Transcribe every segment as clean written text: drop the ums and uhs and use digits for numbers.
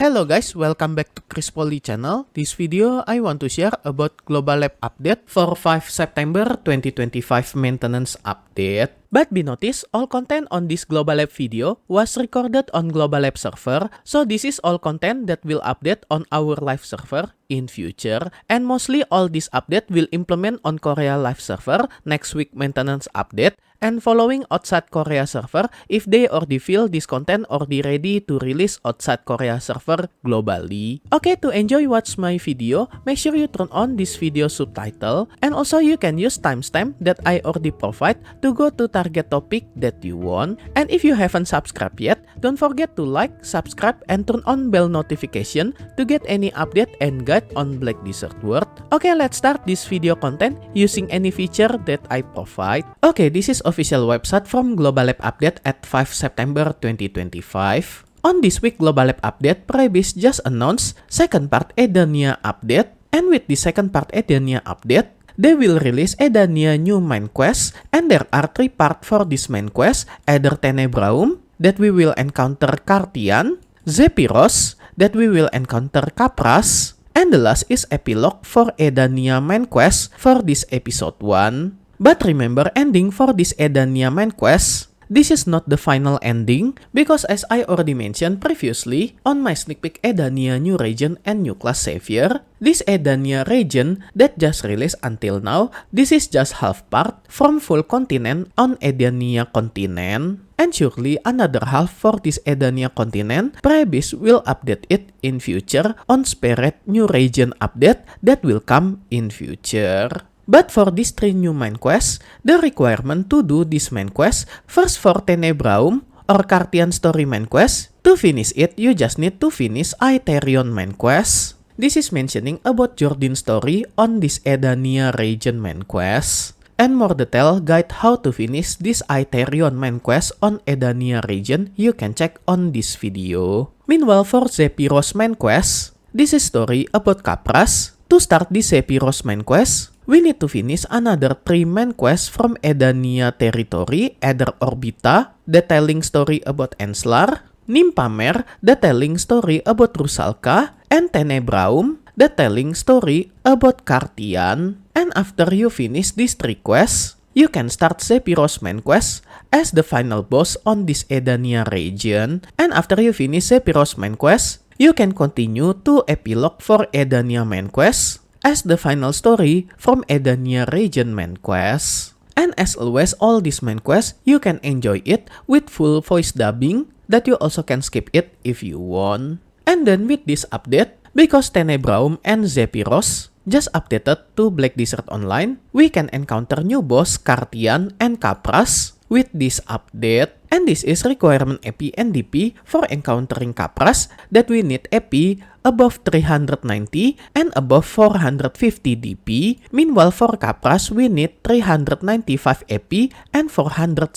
Hello guys, welcome back to Poli channel. This video I want to share about Global Lab update for 5 September 2025 maintenance update. But be noticed, all content on this Global Lab video was recorded on Global Lab server, so this is all content that will update on our live server in future, and mostly all this update will implement on Korea live server next week maintenance update, and following outside Korea server if they already feel this content already ready to release outside Korea server globally. Okay, to enjoy watch my video, make sure you turn on this video subtitle, and also you can use timestamp that I already provide to go to target topic that you want. And if you haven't subscribed yet, don't forget to like, subscribe, and turn on bell notification to get any update and guide on Black Desert World. Okay, let's start this video content using any feature that I provide. Okay, this is official website from Global Lab update at 5 September 2025. On this week Global Lab update, Prebis just announced second part Edania update, and with the second part Edania update, they will release Edania new main quest, and there are 3 parts for this main quest, either Tenebraum, that we will encounter Cartian, Zephyros, that we will encounter Caphras, and the last is Epilog for Edania main quest for this episode 1. But remember, ending for this Edania main quest, this is not the final ending, because as I already mentioned previously on my sneak peek Edania new region and new class savior, this Edania region that just released until now, this is just half part from full continent on Edania continent. And surely another half for this Edania continent, Prebis will update it in future on Spirit new region update that will come in future. But for these 3 new main quests, the requirement to do this main quest, first for Tenebraum or Cartian story main quest, to finish it you just need to finish Aetherion main quest. This is mentioning about Jordan story on this Edania region main quest. And more detail guide how to finish this Aetherion main quest on Edania region you can check on this video. Meanwhile for Zephyros main quest, this is story about Caphras. To start this Zephyros main quest, we need to finish another 3 main quests from Edania Teritory, either Orbita, the telling story about Enslar, Nympamer, the telling story about Rusalka, and Tenebraum, the telling story about Cartian. And after you finish these 3 quests, you can start Zephyros main quest as the final boss on this Edania region. And after you finish Zephyros main quest, you can continue to Epilog for Edania main quest as the final story from Edania region main quest. And as always, all these main quests, you can enjoy it with full voice dubbing, that you also can skip it if you want. And then with this update, because Tenebraum and Zephyros just updated to Black Desert Online, we can encounter new boss Cartian and Caphras with this update. And this is requirement EP and DP for encountering Caphras, that we need EP above 390 and above 450 DP. Meanwhile for Caphras, we need 395 EP and 460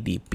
DP.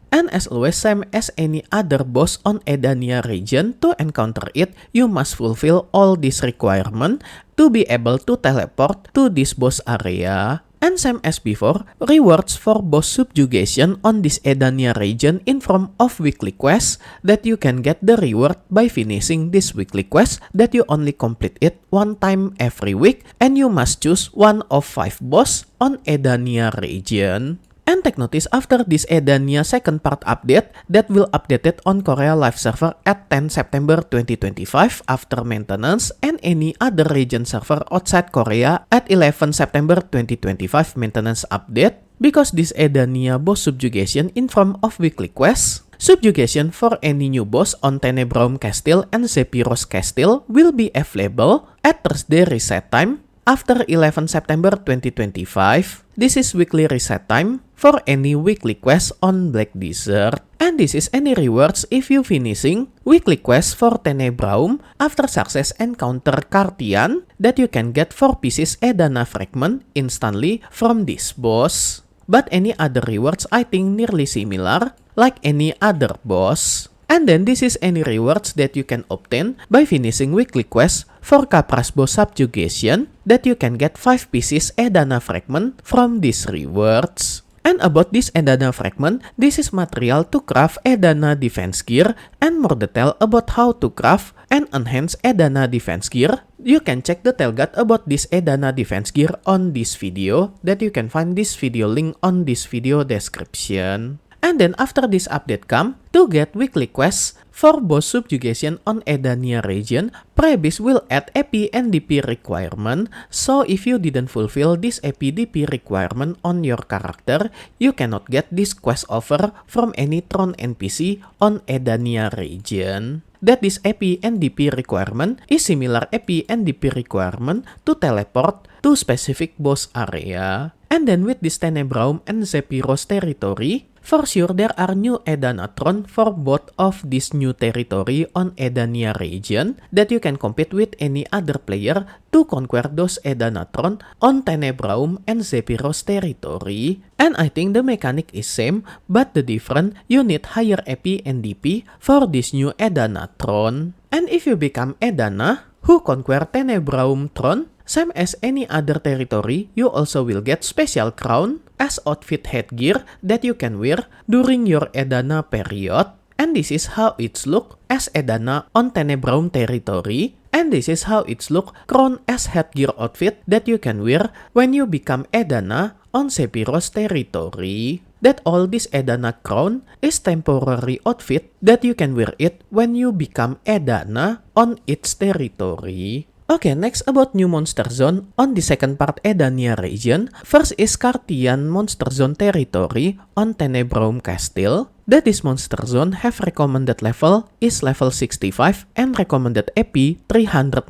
And as always, same as any other boss on Edania region, to encounter it, you must fulfill all these requirements to be able to teleport to this boss area. And same as before, rewards for boss Subjugation on this Edania region in form of weekly quests, that you can get the reward by finishing this weekly quest, that you only complete it 1 time every week, and you must choose 1 of 5 boss on Edania region. And take notice, after this Edania second part update that will update it on Korea live server at 10 September 2025 after maintenance, and any other region server outside Korea at 11 September 2025 maintenance update, because this Edania boss Subjugation in form of weekly quests, Subjugation for any new boss on Tenebraum Castle and Zephyros Castle will be available at Thursday reset time after 11 September 2025. This is weekly reset time for any weekly quest on Black Desert. And this is any rewards if you finishing weekly quest for Tenebraum after success encounter Cartian, that you can get 4 pieces Edana Fragment instantly from this boss. But any other rewards I think nearly similar like any other boss. And then this is any rewards that you can obtain by finishing weekly quests for Caphras boss Subjugation, that you can get 5 pieces Edana Fragment from these rewards. And about this Edana fragment, this is material to craft Edana defense gear, and more detail about how to craft and enhance Edana defense gear, you can check the guide about this Edana defense gear on this video, that you can find this video link on this video description. And then after this update come, to get weekly quests for boss subjugation on Edania region, Prebis will add EP and DP requirement, so if you didn't fulfill this EP DP requirement on your character, you cannot get this quest offer from any Tron NPC on Edania region. That this EP and DP requirement is similar EP and DP requirement to teleport to specific boss area. And then with this Tenebraum and Zephyros territory, for sure there are new Edanatron for both of this new territory on Edania region that you can compete with any other player to conquer those Edanatron on Tenebraum and Zephyros territory. And I think the mechanic is same, but the different, you need higher EP and DP for this new Edanatron. And if you become Edana, who conquer Tenebraum Tron, same as any other territory, you also will get special crown as outfit headgear that you can wear during your Edana period. And this is how it's look as Edana on Tenebraum territory. And this is how it's look crown as headgear outfit that you can wear when you become Edana on Zephyros territory. That all this Edana crown is temporary outfit that you can wear it when you become Edana on its territory. Okay, next about new monster zone on the second part Edania region. First is Cartian monster zone territory on Tenebraum Castle. That this monster zone have recommended level is level 65 and recommended EP 390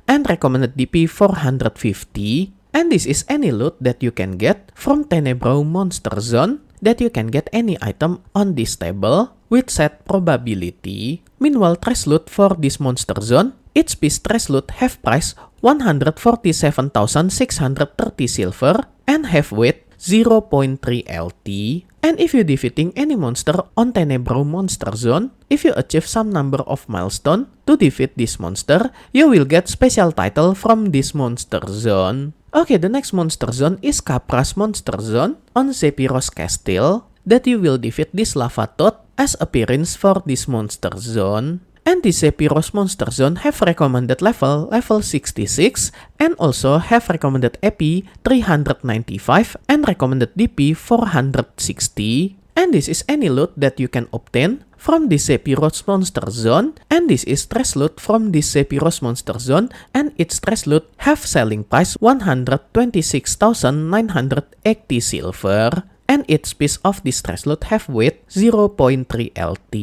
and recommended DP 450. And this is any loot that you can get from Tenebraum monster zone, that you can get any item on this table with set probability. Meanwhile, trash loot for this monster zone, each piece trash loot have price 147,630 silver and have weight 0.3 LT. And if you defeating any monster on Tenebraum monster zone, if you achieve some number of milestone to defeat this monster, you will get special title from this monster zone. Okay, the next monster zone is Caphras monster zone on Zephyros Castle, that you will defeat this lava toad as appearance for this monster zone. And the Zephyros monster zone have recommended level 66 and also have recommended EP 395 and recommended DP 460. And this is any loot that you can obtain from the Zephyros monster zone, and this is trash loot from the Zephyros monster zone, and its trash loot have selling price 126,980 silver, and each piece of this trash loot have weight 0.3 LT.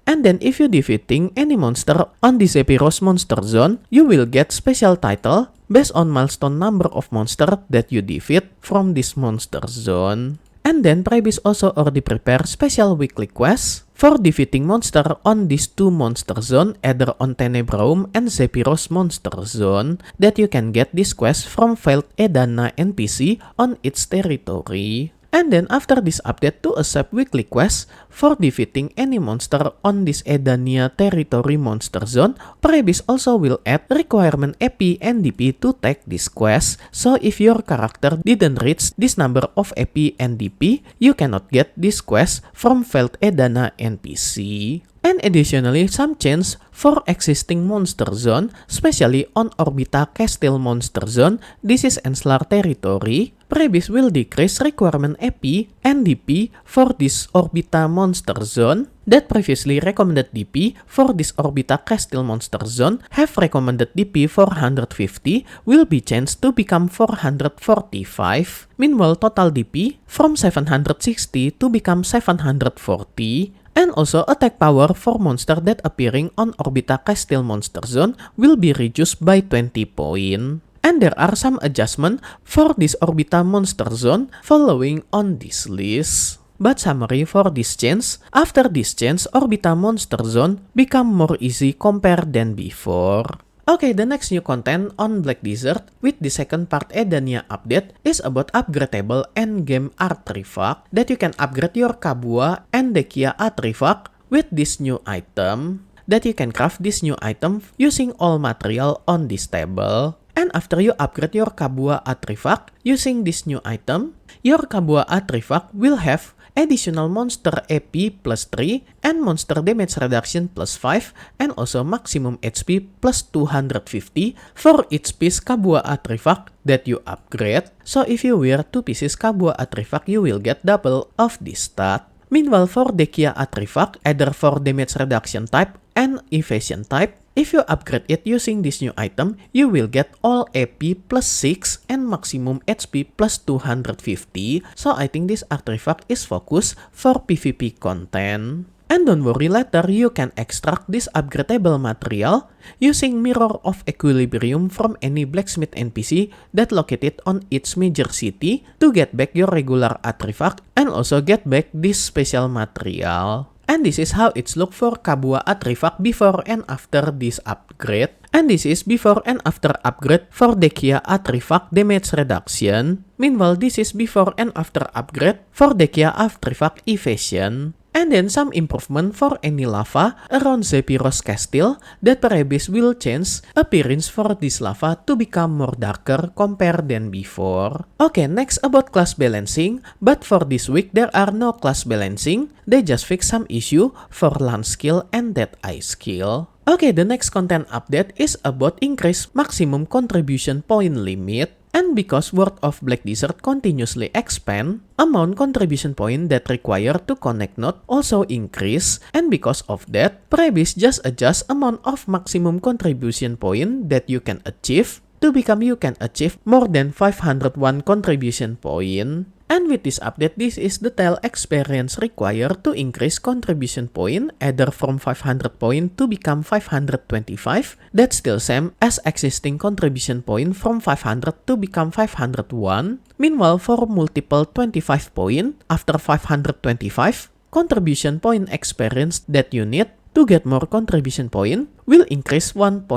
And then if you defeating any monster on the Zephyros monster zone, you will get special title based on milestone number of monster that you defeat from this monster zone. And then Prebis also already prepare special weekly quests for defeating monster on these two monster zone, either on Tenebraum and Zephyros monster zone, that you can get this quest from Failed Edana NPC on its territory. And then after this update to accept weekly quest for defeating any monster on this Edania territory monster zone, Prebis also will add requirement EP and DP to take this quest. So if your character didn't reach this number of EP and DP, you cannot get this quest from Failed Edana NPC. And additionally, some change for existing monster zone, especially on Orbita Castle monster zone. This is Enslar territory. Prebis will decrease requirement EP and DP for this Orbita monster zone. That previously recommended DP for this Orbita Castle monster zone have recommended DP 450 will be changed to become 445. Meanwhile, total DP from 760 to become 740. And also attack power for monster that appearing on Orbita Castle monster zone will be reduced by 20 points. And there are some adjustments for this Orbita monster zone following on this list. But summary for this change, after this change, Orbita monster zone become more easy compared than before. Okay, the next new content on Black Desert with the second part Edania update is about upgradable endgame artifact that you can upgrade your Kabua and Dekia artifact with this new item, that you can craft this new item using all material on this table. And after you upgrade your Kabua artifact using this new item, your Kabua artifact will have additional monster AP plus 3 and monster damage reduction plus 5 and also maximum HP plus 250 for each piece Kabua artifact that you upgrade. So if you wear 2 pieces Kabua artifact, you will get double of this stat. Meanwhile, for Dekia artifact, either for damage reduction type and evasion type, if you upgrade it using this new item, you will get all AP plus 6 and maximum HP plus 250. So I think this artifact is focused for PvP content. And don't worry, later you can extract this upgradable material using Mirror of Equilibrium from any blacksmith NPC that located on each major city to get back your regular artifact and also get back this special material. And this is how it's look for Kabua artifact before and after this upgrade. And this is before and after upgrade for Dekia artifact damage reduction. Meanwhile, this is before and after upgrade for Dekia artifact evasion. And then some improvement for any lava around Zephyros castle that perhaps will change appearance for this lava to become more darker compared than before. Okay, next about class balancing, but for this week there are no class balancing, they just fix some issue for land skill and dead eye skill. Okay, the next content update is about increase maximum contribution point limit. And because World of Black Desert continuously expand, amount contribution point that require to connect node also increase, and because of that, Prebis just adjust amount of maximum contribution point that you can achieve to become you can achieve more than 501 contribution point. And with this update, this is the tail experience required to increase contribution point either from 500 point to become 525. That's still same as existing contribution point from 500 to become 501. Meanwhile, for multiple 25 point after 525, contribution point experience that you need to get more contribution point will increase 1.6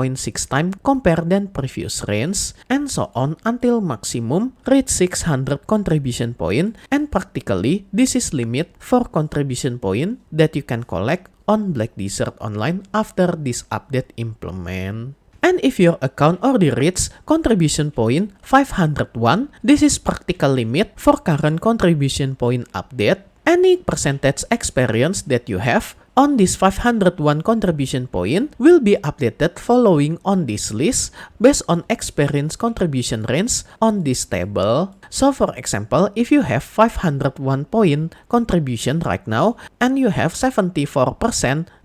times compared than previous range, and so on until maximum reach 600 contribution point, and practically this is limit for contribution point that you can collect on Black Desert Online after this update implement. And if your account already reached contribution point 501, this is practical limit for current contribution point update. Any percentage experience that you have on this 501 contribution point will be updated following on this list based on experience contribution range on this table. So for example, if you have 501 point contribution right now and you have 74%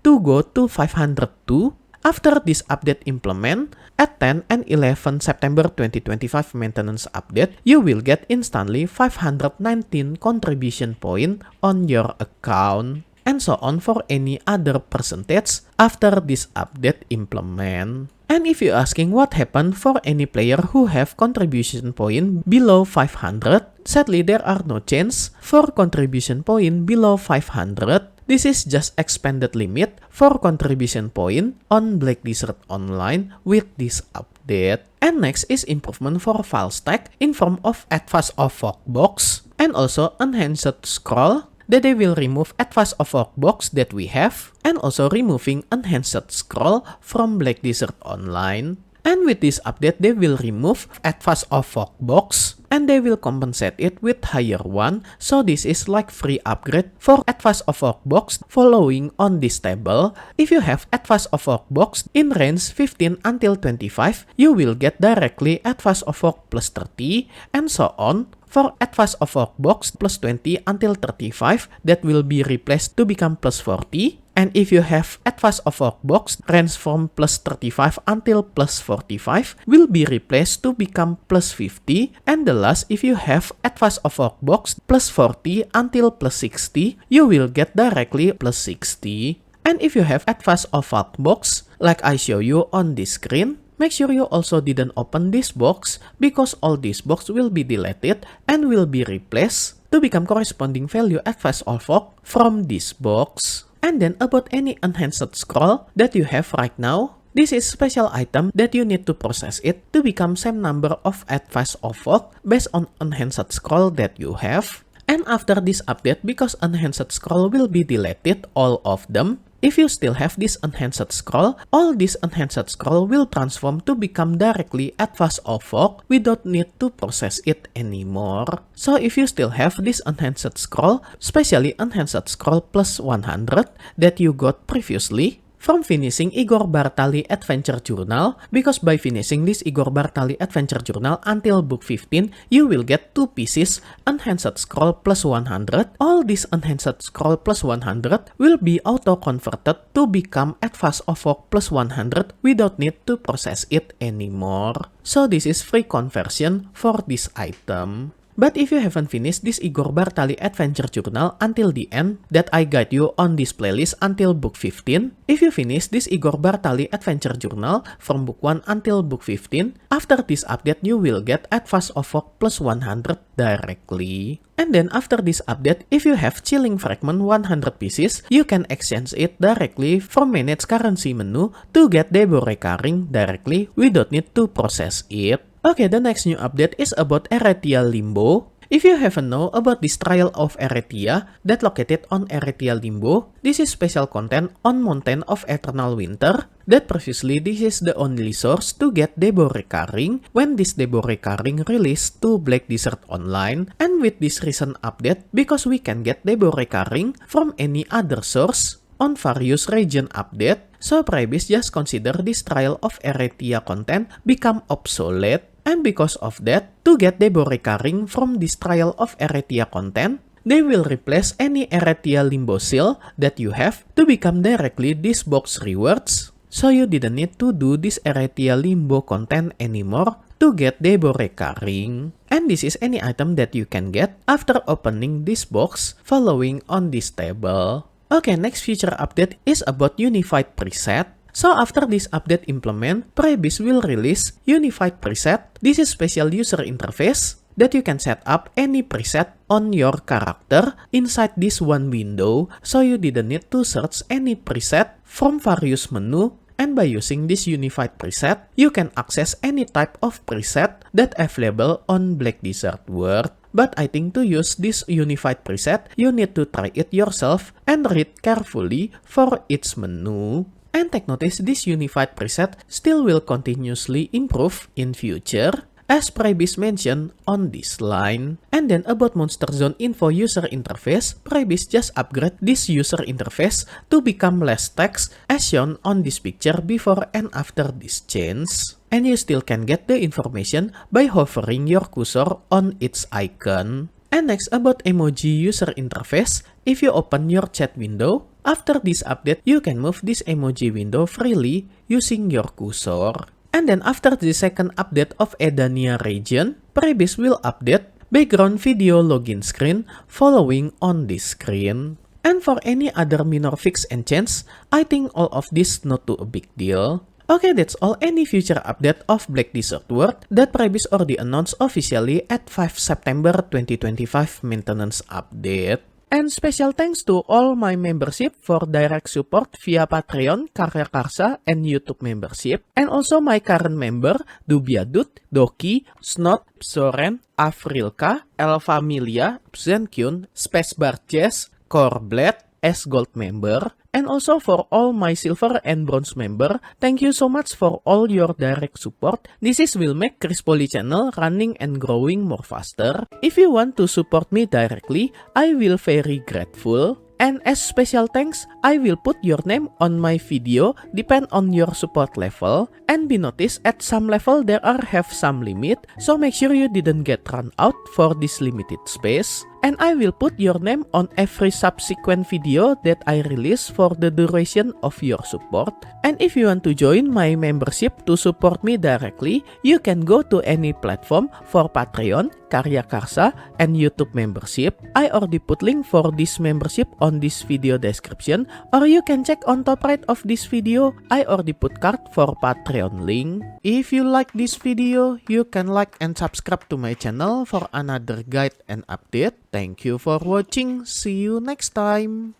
to go to 502, after this update implement, at 10 and 11 September 2025 maintenance update, you will get instantly 519 contribution point on your account. And so on for any other percentage after this update implement. And if you're asking what happened for any player who have contribution point below 500, sadly there are no change for contribution point below 500. This is just expanded limit for contribution point on Black Desert Online with this update. And next is improvement for Failstack in form of Advice of Box and also Enhanced Scroll that they will remove Advice of Box that we have and also removing Enhanced Scroll from Black Desert Online. And with this update, they will remove Advice of Box and they will compensate it with higher one. So this is like free upgrade for Advice of Box following on this table. If you have Advice of Box in range 15 until 25, you will get directly Advice of plus 30 and so on. For Advice of Box plus 20 until 35, that will be replaced to become plus 40. And if you have Advice of Box range from plus 35 until plus 45, will be replaced to become plus 50. And the last, if you have Advice of Box plus 40 until plus 60, you will get directly plus 60. And if you have Advice of Box, like I show you on this screen, make sure you also didn't open this box because all this box will be deleted and will be replaced to become corresponding value Advice of from this box. And then about any enhanced scroll that you have right now, this is special item that you need to process it to become same number of Advice of based on enhanced scroll that you have. And after this update, because enhanced scroll will be deleted, all of them, if you still have this enhanced scroll, all this enhanced scroll will transform to become directly advanced Ovok without need to process it anymore. So if you still have this enhanced scroll, especially enhanced scroll plus 100 that you got previously, from finishing Igor Bartali Adventure Journal, because by finishing this Igor Bartali Adventure Journal until book 15, you will get 2 pieces enhanced scroll plus 100. All this enhanced scroll plus 100 will be auto-converted to become advanced Ovok plus 100 without need to process it anymore. So this is free conversion for this item. But if you haven't finished this Igor Bartali Adventure Journal until the end that I guide you on this playlist until book 15, if you finish this Igor Bartali Adventure Journal from book 1 until book 15, after this update you will get Advanced Ovok plus 100 directly. And then after this update, if you have Chilling Fragment 100 pieces, you can exchange it directly from Manage Currency menu to get Debo Recurring directly without need to process it. Okay, the next new update is about Erethea Limbo. If you haven't know about this Trial of Erethea that located on Erethea Limbo, this is special content on Mountain of Eternal Winter that previously this is the only source to get Debo Recurring when this Debo Recurring released to Black Desert Online, and with this recent update, because we can get Debo Recurring from any other source on various region update, so previous just consider this Trial of Erethea content become obsolete, and because of that, to get Debo Recurring from this Trial of Erethea content, they will replace any Erethea Limbo seal that you have to become directly this box rewards, so you didn't need to do this Erethea Limbo content anymore to get Debo Recurring. And this is any item that you can get after opening this box following on this table. Okay, next feature update is about Unified Preset. So after this update implement, Prebis will release Unified Preset. This is special user interface that you can set up any preset on your character inside this one window, so you didn't need to search any preset from various menu. And by using this Unified Preset, you can access any type of preset that available on Black Desert World. But I think to use this Unified Preset, you need to try it yourself and read carefully for each menu. And take notice this Unified Preset still will continuously improve in future, as Prebis mentioned on this line. And then about Monster Zone Info user interface, Prebis just upgrade this user interface to become less text as shown on this picture before and after this change. And you still can get the information by hovering your cursor on its icon. And next about emoji user interface, if you open your chat window, after this update you can move this emoji window freely using your cursor. And then after the second update of Edania region, Prebis will update background video login screen following on this screen. And for any other minor fix and change, I think all of this not too a big deal. Okay, that's all any future update of Black Desert World that Prebis already announced officially at 5 September 2025 maintenance update. And special thanks to all my membership for direct support via Patreon, Karya Karsa, and YouTube membership. And also my current member, DubyaDude, Doki, Snoods, Xoren, Avrilka, Familia, Xenqn, Spacebar Jace, KorBlade, as Gold member. And also for all my Silver and Bronze member, thank you so much for all your direct support. This will make Poli channel running and growing more faster. If you want to support me directly, I will very grateful. And as special thanks, I will put your name on my video depend on your support level. And be noticed at some level there are have some limit, so make sure you didn't get run out for this limited space. And I will put your name on every subsequent video that I release for the duration of your support. And if you want to join my membership to support me directly, you can go to any platform for Patreon, Karya Karsa, and YouTube membership. I already put link for this membership on this video description, or you can check on top right of this video. I already put card for Patreon link. If you like this video, you can like and subscribe to my channel for another guide and update. Thank you for watching. See you next time.